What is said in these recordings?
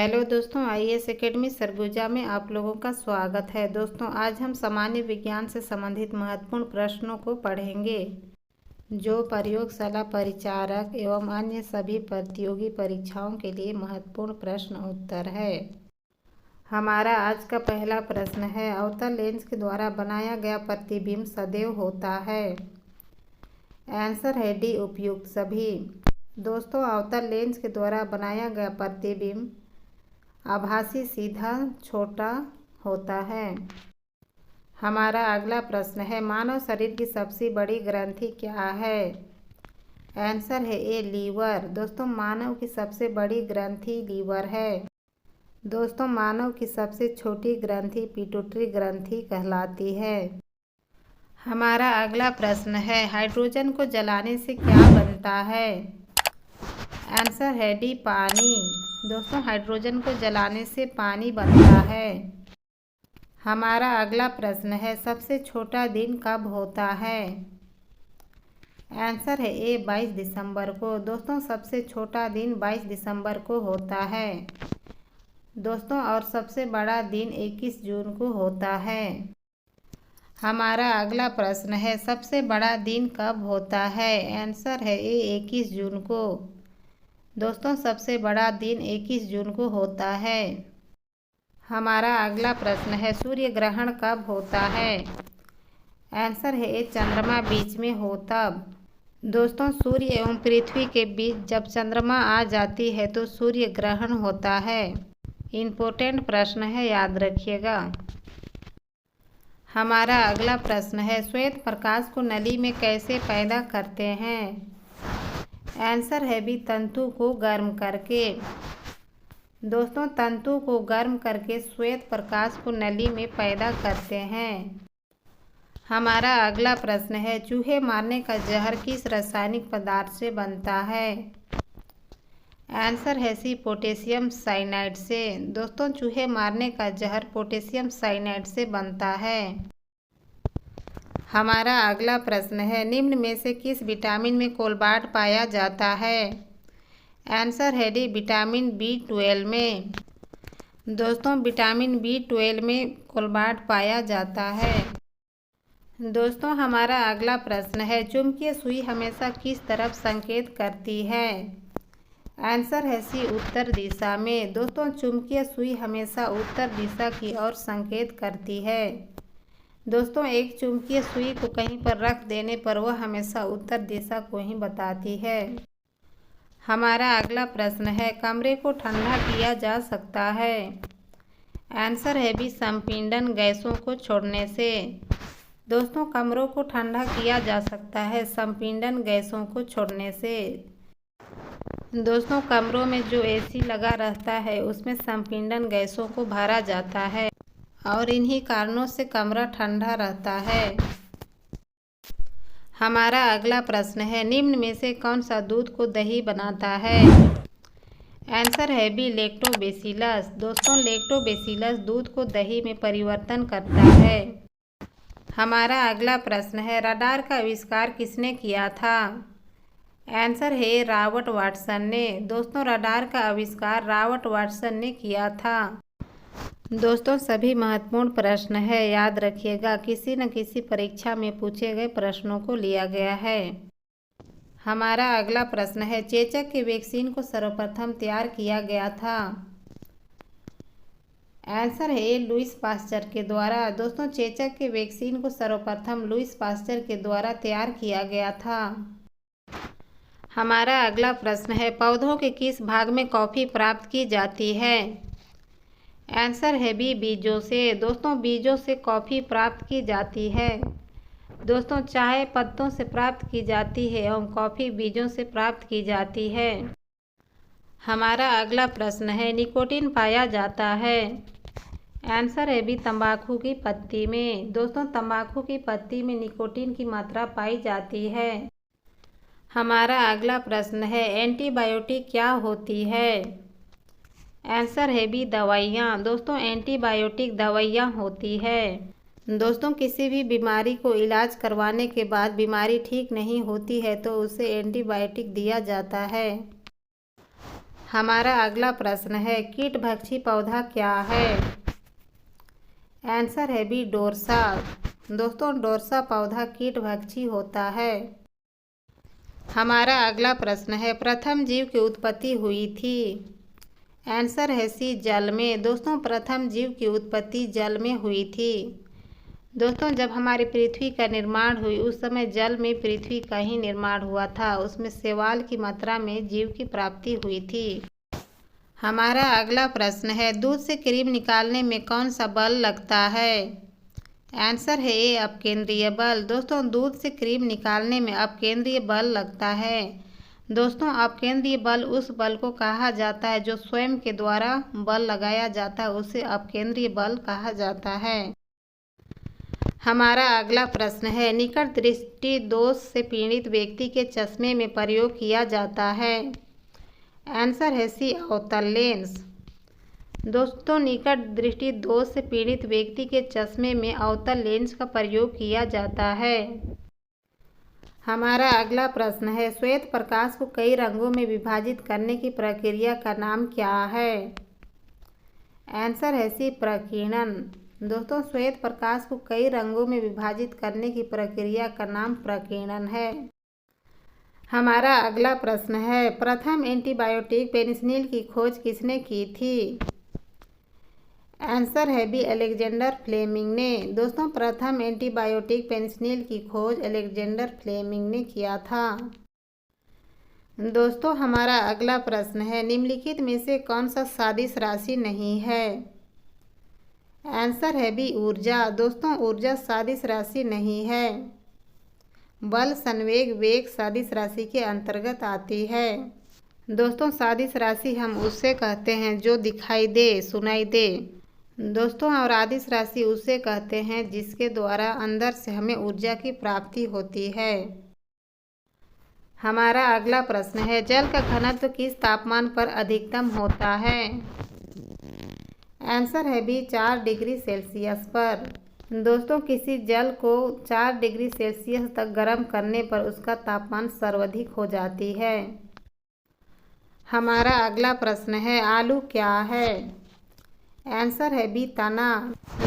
Hello दोस्तों, IAS academy Surguja में आप लोगों का स्वागत है। दोस्तों, आज हम सामान्य विज्ञान से संबंधित महत्वपूर्ण प्रश्नों को पढ़ेंगे जो प्रयोगशाला परिचारक एवं अन्य सभी प्रतियोगी परीक्षाओं के लिए महत्वपूर्ण प्रश्न उत्तर है। हमारा आज का पहला प्रश्न है, अवतल लेंस के द्वारा बनाया गया प्रतिबिंब सदैव होता है। आंसर है डी, उपयुक्त सभी। दोस्तों, अवतल लेंस के द्वारा बनाया गया प्रतिबिंब आभासी सीधा छोटा होता है। हमारा अगला प्रश्न है, मानव शरीर की सबसे बड़ी ग्रंथि क्या है? आंसर है ए, लीवर। दोस्तों, मानव की सबसे बड़ी ग्रंथि लीवर है। दोस्तों, मानव की सबसे छोटी ग्रंथि पिट्यूटरी ग्रंथि कहलाती है। हमारा अगला प्रश्न है, हाइड्रोजन को जलाने से क्या बनता है? आंसर है डी, पानी। दोस्तों, हाइड्रोजन को जलाने से पानी बनता है। हमारा अगला प्रश्न है, सबसे छोटा दिन कब होता है? आंसर है ए, 22 दिसंबर को। दोस्तों, सबसे छोटा दिन 22 दिसंबर को होता है। दोस्तों, और सबसे बड़ा दिन 21 जून को होता है। हमारा अगला प्रश्न है, सबसे बड़ा दिन कब होता है? आंसर है ए, 21 जून को। दोस्तों, सबसे बड़ा दिन 21 जून को होता है। हमारा अगला प्रश्न है, सूर्य ग्रहण कब होता है? आंसर है ए, चंद्रमा बीच में हो तब। दोस्तों, सूर्य एवं पृथ्वी के बीच जब चंद्रमा आ जाती है तो सूर्य ग्रहण होता है। इम्पोर्टेंट प्रश्न है, याद रखिएगा। हमारा अगला प्रश्न है, श्वेत प्रकाश को नली में कैसे पैदा करते हैं? आंसर है बी, तंतु को गर्म करके। दोस्तों, तंतु को गर्म करके श्वेत प्रकाश को नली में पैदा करते हैं। हमारा अगला प्रश्न है, चूहे मारने का जहर किस रासायनिक पदार्थ से बनता है? आंसर है सी, पोटेशियम साइनाइड से। दोस्तों, चूहे मारने का जहर पोटेशियम साइनाइड से बनता है। हमारा अगला प्रश्न है, निम्न में से किस विटामिन में कोलबाट पाया जाता है? आंसर है डी, विटामिन B12 में। दोस्तों, विटामिन B12 में कोलबाट पाया जाता है। दोस्तों, हमारा अगला प्रश्न है, चुंबकीय सुई हमेशा किस तरफ संकेत करती है? आंसर है सी, उत्तर दिशा में। दोस्तों, चुंबकीय सुई हमेशा उत्तर दिशा की ओर संकेत करती है। दोस्तों, एक चुंबकीय सुई को कहीं पर रख देने पर वह हमेशा उत्तर दिशा को ही बताती है। हमारा अगला प्रश्न है, कमरे को ठंडा किया जा सकता है? आंसर है बी, संपीड़न गैसों को छोड़ने से। दोस्तों, कमरों को ठंडा किया जा सकता है संपीड़न गैसों को छोड़ने से। दोस्तों, कमरों में जो एसी लगा रहता है उसमें संपीड़न गैसों को भरा जाता है और इन्हीं कारणों से कमरा ठंडा रहता है। हमारा अगला प्रश्न है, निम्न में से कौन सा दूध को दही बनाता है? आंसर है बी, लैक्टोबैसिलस। दोस्तों, लैक्टोबैसिलस दूध को दही में परिवर्तन करता है। हमारा अगला प्रश्न है, रडार का आविष्कार किसने किया था? आंसर है रॉबर्ट वाटसन ने। दोस्तों, रडार का आविष्कार रॉबर्ट वाटसन ने किया था। दोस्तों, सभी महत्वपूर्ण प्रश्न है, याद रखिएगा। किसी न किसी परीक्षा में पूछे गए प्रश्नों को लिया गया है। हमारा अगला प्रश्न है, चेचक के वैक्सीन को सर्वप्रथम तैयार किया गया था? आंसर है लुईस पास्चर के द्वारा। दोस्तों, चेचक के वैक्सीन को सर्वप्रथम लुईस पास्चर के द्वारा तैयार किया गया था। हमारा अगला प्रश्न है, पौधों के किस भाग में कॉफी प्राप्त की जाती है? आंसर है बी, बीजों से। दोस्तों, बीजों से कॉफ़ी प्राप्त की जाती है। दोस्तों, चाय पत्तों से प्राप्त की जाती है एवं कॉफ़ी बीजों से प्राप्त की जाती है। हमारा अगला प्रश्न है, निकोटीन पाया जाता है? आंसर है बी, तंबाकू की पत्ती में। दोस्तों, तंबाकू की पत्ती में निकोटीन की मात्रा पाई जाती है। हमारा अगला प्रश्न है, एंटीबायोटिक क्या होती है? आंसर है बी, दवाइयाँ। दोस्तों, एंटीबायोटिक दवाइयाँ होती है। दोस्तों, किसी भी बीमारी को इलाज करवाने के बाद बीमारी ठीक नहीं होती है तो उसे एंटीबायोटिक दिया जाता है। हमारा अगला प्रश्न है कीटभक्षी पौधा क्या है। आंसर है बी डोरसा। दोस्तों डोरसा पौधा कीटभक्षी होता है। हमारा अगला प्रश्न है प्रथम जीव की उत्पत्ति हुई थी। आंसर है सी जल में। दोस्तों प्रथम जीव की उत्पत्ति जल में हुई थी। दोस्तों जब हमारी पृथ्वी का निर्माण हुई उस समय जल में पृथ्वी का ही निर्माण हुआ था। उसमें शैवाल की मात्रा में जीव की प्राप्ति हुई थी। हमारा अगला प्रश्न है दूध से क्रीम निकालने में कौन सा बल लगता है। आंसर है ए अपकेंद्रीय बल। दोस्तों दूध से क्रीम निकालने में अपकेंद्रीय बल लगता है। दोस्तों अपकेंद्रीय बल उस बल को कहा जाता है जो स्वयं के द्वारा बल लगाया जाता है, उसे अपकेंद्रीय बल कहा जाता है। हमारा अगला प्रश्न है निकट दृष्टि दोष से पीड़ित व्यक्ति के चश्मे में प्रयोग किया जाता है। आंसर है सी अवतल लेंस। दोस्तों निकट दृष्टि दोष से पीड़ित व्यक्ति के चश्मे में अवतल लेंस का प्रयोग किया जाता है। हमारा अगला प्रश्न है श्वेत प्रकाश को कई रंगों में विभाजित करने की प्रक्रिया का नाम क्या है। आंसर है सी प्रकीर्णन। दोस्तों श्वेत प्रकाश को कई रंगों में विभाजित करने की प्रक्रिया का नाम प्रकीर्णन है। हमारा अगला प्रश्न है प्रथम एंटीबायोटिक पेनिसिलिन की खोज किसने की थी। आंसर है बी अलेक्जेंडर फ्लेमिंग ने। दोस्तों प्रथम एंटीबायोटिक पेनिसिलिन की खोज अलेक्जेंडर फ्लेमिंग ने किया था। दोस्तों हमारा अगला प्रश्न है निम्नलिखित में से कौन सा सदिश राशि नहीं है। आंसर है बी ऊर्जा। दोस्तों ऊर्जा सदिश राशि नहीं है। बल संवेग वेग सदिश राशि के अंतर्गत आती है। दोस्तों सदिश राशि हम उससे कहते हैं जो दिखाई दे सुनाई दे। दोस्तों और अदिश राशि उसे कहते हैं जिसके द्वारा अंदर से हमें ऊर्जा की प्राप्ति होती है। हमारा अगला प्रश्न है जल का घनत्व किस तापमान पर अधिकतम होता है। आंसर है बी 4 डिग्री सेल्सियस पर। दोस्तों किसी जल को 4 डिग्री सेल्सियस तक गर्म करने पर उसका तापमान सर्वाधिक हो जाती है। हमारा अगला प्रश्न है आलू क्या है। आंसर है बी तना।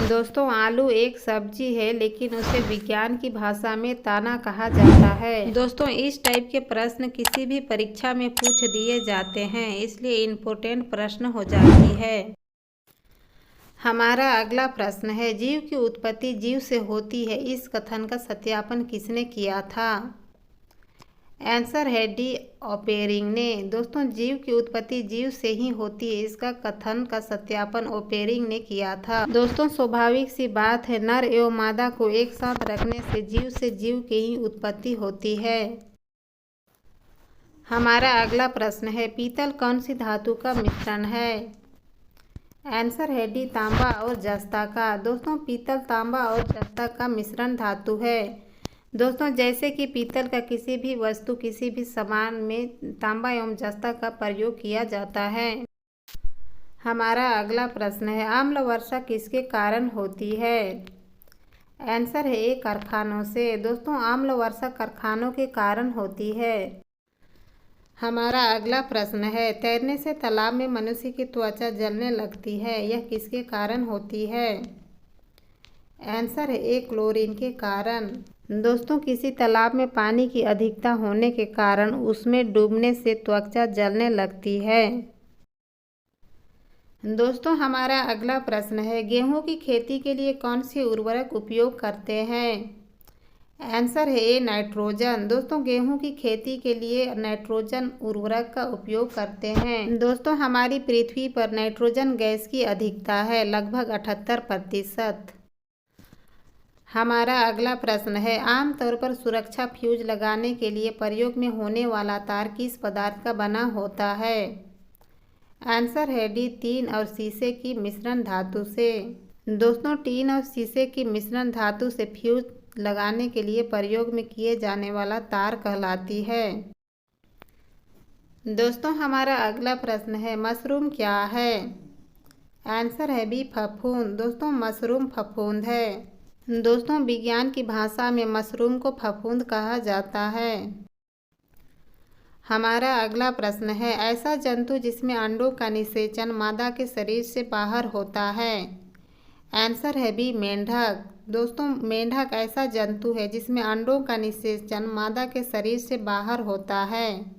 दोस्तों आलू एक सब्जी है लेकिन उसे विज्ञान की भाषा में तना कहा जाता है। दोस्तों इस टाइप के प्रश्न किसी भी परीक्षा में पूछ दिए जाते हैं, इसलिए इम्पोर्टेंट प्रश्न हो जाती है। हमारा अगला प्रश्न है जीव की उत्पत्ति जीव से होती है, इस कथन का सत्यापन किसने किया था। आंसर है डी ओपेरिंग ने। दोस्तों जीव की उत्पत्ति जीव से ही होती है, इसका कथन का सत्यापन ओपेरिंग ने किया था। दोस्तों स्वाभाविक सी बात है नर एवं मादा को एक साथ रखने से जीव की ही उत्पत्ति होती है। हमारा अगला प्रश्न है पीतल कौन सी धातु का मिश्रण है। आंसर है डी तांबा और जस्ता का। दोस्तों पीतल तांबा और जस्ता का मिश्रण धातु है। दोस्तों जैसे कि पीतल का किसी भी वस्तु किसी भी सामान में तांबा एवं जस्ता का प्रयोग किया जाता है। हमारा अगला प्रश्न है आम्ल वर्षा किसके कारण होती है। आंसर है ए कारखानों से। दोस्तों आम्ल वर्षा कारखानों के कारण होती है। हमारा अगला प्रश्न है तैरने से तालाब में मनुष्य की त्वचा जलने लगती है, यह किसके कारण होती है। आंसर है ए क्लोरीन के कारण। दोस्तों किसी तालाब में पानी की अधिकता होने के कारण उसमें डूबने से त्वचा जलने लगती है। दोस्तों हमारा अगला प्रश्न है गेहूं की खेती के लिए कौन सी उर्वरक उपयोग करते हैं। आंसर है ए नाइट्रोजन। दोस्तों गेहूं की खेती के लिए नाइट्रोजन उर्वरक का उपयोग करते हैं। दोस्तों हमारी पृथ्वी पर नाइट्रोजन गैस की अधिकता है लगभग 78%। हमारा अगला प्रश्न है आमतौर पर सुरक्षा फ्यूज लगाने के लिए प्रयोग में होने वाला तार किस पदार्थ का बना होता है। आंसर है डी टीन और शीशे की मिश्रण धातु से। दोस्तों टीन और शीशे की मिश्रण धातु से फ्यूज लगाने के लिए प्रयोग में किए जाने वाला तार कहलाती है। दोस्तों हमारा अगला प्रश्न है मशरूम क्या है। आंसर है बी फफूंद। दोस्तों मशरूम फफूंद है। दोस्तों विज्ञान की भाषा में मशरूम को फफूंद कहा जाता है। हमारा अगला प्रश्न है, ऐसा जंतु जिसमें अंडों का निषेचन मादा के शरीर से बाहर होता है। आंसर है बी, मेंढक। दोस्तों, मेंढक ऐसा जंतु है जिसमें अंडों का निषेचन मादा के शरीर से बाहर होता है।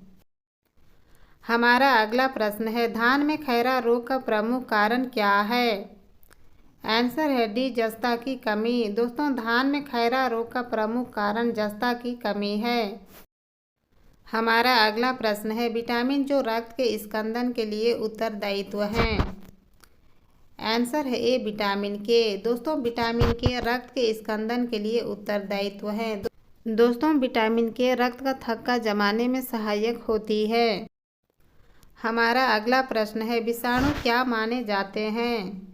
हमारा अगला प्रश्न है, धान में खैरा रोग का प्रमुख कारण क्या है। आंसर है डी, जस्ता की कमी। दोस्तों, धान में खैरा रोग का प्रमुख कारण जस्ता की कमी है। हमारा अगला प्रश्न है, विटामिन जो रक्त के स्कंदन के लिए उत्तरदायित्व हैं। आंसर है ए, विटामिन के। दोस्तों, विटामिन के रक्त के स्कंदन के लिए उत्तरदायित्व हैं। दोस्तों, विटामिन के रक्त का थक्का जमाने में सहायक होती है। हमारा अगला प्रश्न है, विषाणु क्या माने जाते हैं।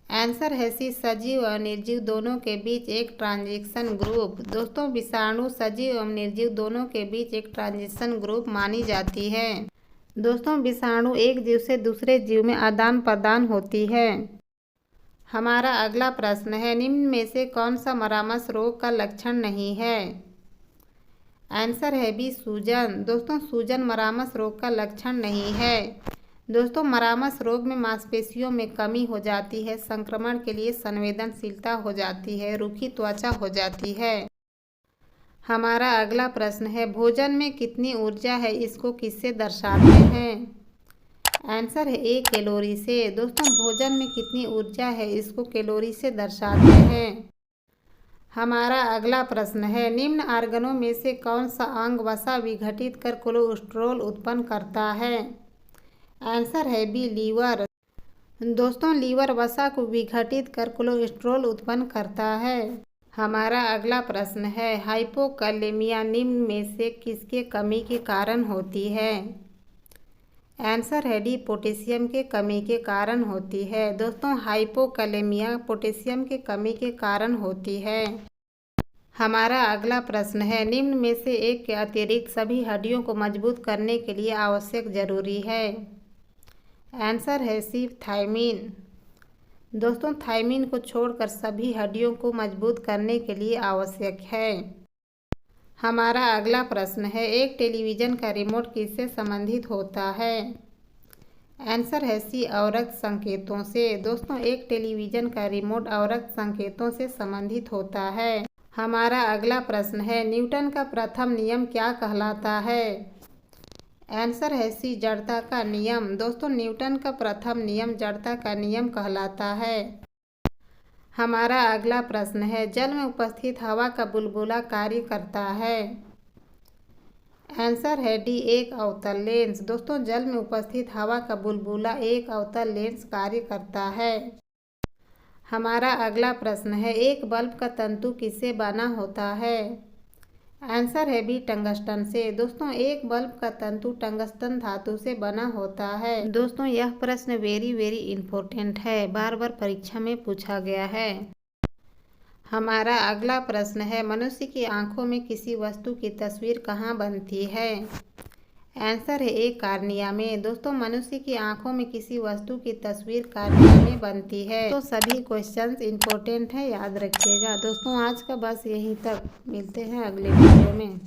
आंसर है सी, सजीव और निर्जीव दोनों के बीच एक ट्रांजिशन ग्रुप। दोस्तों, विषाणु सजीव एवं निर्जीव दोनों के बीच एक ट्रांजिशन ग्रुप मानी जाती है। दोस्तों, विषाणु एक जीव से दूसरे जीव में आदान प्रदान होती है। हमारा अगला प्रश्न है, निम्न में से कौन सा मरामस रोग का लक्षण नहीं है। आंसर है बी, सूजन। दोस्तों, सूजन मरामस रोग का लक्षण नहीं है। दोस्तों, मरामस रोग में मांसपेशियों में कमी हो जाती है, संक्रमण के लिए संवेदनशीलता हो जाती है, रूखी त्वचा हो जाती है। हमारा अगला प्रश्न है, भोजन में कितनी ऊर्जा है, इसको किससे दर्शाते हैं। आंसर है ए, कैलोरी से। दोस्तों, भोजन में कितनी ऊर्जा है, इसको कैलोरी से दर्शाते हैं। हमारा अगला प्रश्न है, निम्न ऑर्गनों में से कौन सा अंग वसा विघटित कर कोलेस्ट्रॉल उत्पन्न करता है। आंसर है बी, लीवर। दोस्तों, लीवर वसा को विघटित कर कोलेस्ट्रॉल उत्पन्न करता है। हमारा अगला प्रश्न है, हाइपोकैलेमिया निम्न में से किसके कमी के कारण होती है। आंसर है डी, पोटेशियम के कमी के कारण होती है। दोस्तों, हाइपोकैलेमिया पोटेशियम के कमी के कारण होती है। हमारा अगला प्रश्न है, निम्न में से एक के अतिरिक्त सभी हड्डियों को मजबूत करने के लिए आवश्यक जरूरी है। आंसर है सी, थायमीन। दोस्तों, थायमीन को छोड़कर सभी हड्डियों को मजबूत करने के लिए आवश्यक है। हमारा अगला प्रश्न है, एक टेलीविज़न का रिमोट किससे संबंधित होता है। आंसर है सी, अवरक्त संकेतों से। दोस्तों, एक टेलीविज़न का रिमोट अवरक्त संकेतों से संबंधित होता है। हमारा अगला प्रश्न है, न्यूटन का प्रथम नियम क्या कहलाता है। आंसर है सी, जड़ता का नियम। दोस्तों, न्यूटन का प्रथम नियम जड़ता का नियम कहलाता है। हमारा अगला प्रश्न है, जल में उपस्थित हवा का बुलबुला कार्य करता है। आंसर है डी, एक अवतल लेंस। दोस्तों, जल में उपस्थित हवा का बुलबुला एक अवतल लेंस कार्य करता है। हमारा अगला प्रश्न है, एक बल्ब का तंतु किससे बना होता है। आंसर है बी, टंगस्टन से। दोस्तों, एक बल्ब का तंतु टंगस्टन धातु से बना होता है। दोस्तों, यह प्रश्न वेरी इम्पोर्टेंट है, बार बार परीक्षा में पूछा गया है। हमारा अगला प्रश्न है, मनुष्य की आंखों में किसी वस्तु की तस्वीर कहाँ बनती है। आंसर है ए, कार्निया में। दोस्तों, मनुष्य की आंखों में किसी वस्तु की तस्वीर कार्निया में बनती है। तो सभी क्वेश्चंस इंपॉर्टेंट है, याद रखिएगा। दोस्तों, आज का बस यहीं तक, मिलते हैं अगले वीडियो में।